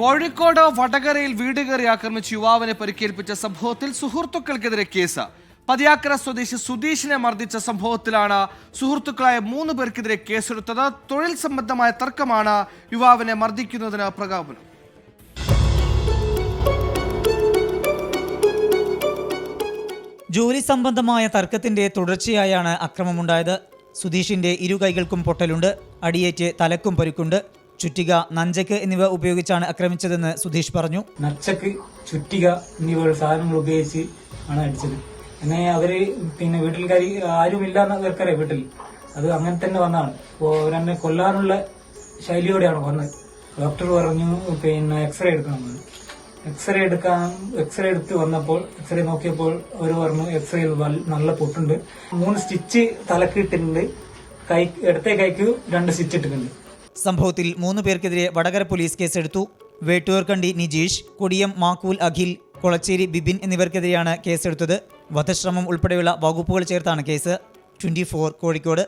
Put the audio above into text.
കോഴിക്കോട് വടകരയിൽ വീട് കയറി ആക്രമിച്ച് യുവാവിനെ പരിക്കേൽപ്പിച്ച സംഭവത്തിൽ സുഹൃത്തുക്കൾക്കെതിരെ കേസ്. പതിയാക്കര സ്വദേശി സുധീഷിനെ മർദ്ദിച്ച സംഭവത്തിലാണ് സുഹൃത്തുക്കളായ 3 പേർക്കെതിരെ കേസെടുത്തത്. തൊഴിൽ സംബന്ധമായ തർക്കമാണ് യുവാവിനെ മർദ്ദിക്കുന്നതിന് പ്രകോപനം. ജോലി സംബന്ധമായ തർക്കത്തിന്റെ തുടർച്ചയായാണ് അക്രമമുണ്ടായത്. സുധീഷിന്റെ ഇരു കൈകൾക്കും പൊട്ടലുണ്ട്, അടിയേറ്റ് തലക്കും പരിക്കുണ്ട്. ചുറ്റിക, നഞ്ചക്ക് എന്നിവ ഉപയോഗിച്ചാണ് ആക്രമിച്ചതെന്ന് സുധീഷ് പറഞ്ഞു. നച്ചക്ക്, ചുറ്റിക എന്നിവ സാധനങ്ങൾ ഉപയോഗിച്ച് ആണ് അടിച്ചത്. അങ്ങനെ അവര് വീട്ടിൽ ആരുമില്ലാന്നവർക്കറിയാം, വീട്ടിൽ അത് അങ്ങനെ തന്നെ വന്നതാണ്. അപ്പോൾ അവരെന്നെ കൊല്ലാനുള്ള ശൈലിയോടെയാണ് വന്നത്. ഡോക്ടർ പറഞ്ഞു എക്സ്റേ എടുക്കണം. എക്സ്റേ എടുത്ത് വന്നപ്പോൾ എക്സ്റേ നോക്കിയപ്പോൾ അവർ പറഞ്ഞു എക്സ്റേയിൽ നല്ല പൊട്ടുണ്ട്. 3 സ്റ്റിച്ച് തലക്കിട്ടിട്ടുണ്ട്, ഇടത്തെ കൈക്ക് 2 സ്റ്റിച്ച് ഇട്ടിട്ടുണ്ട്. സംഭവത്തിൽ 3 പേർക്കെതിരെ വടകര പോലീസ് കേസെടുത്തു. വേട്ടൂർക്കണ്ടി നിജീഷ്, കൊടിയം മാക്കൂൽ അഖിൽ, കൊളച്ചേരി ബിബിൻ എന്നിവർക്കെതിരെയാണ് കേസെടുത്തത്. വധശ്രമം ഉൾപ്പെടെയുള്ള വകുപ്പുകൾ ചേർത്താണ് കേസ്. 24 കോഴിക്കോട്.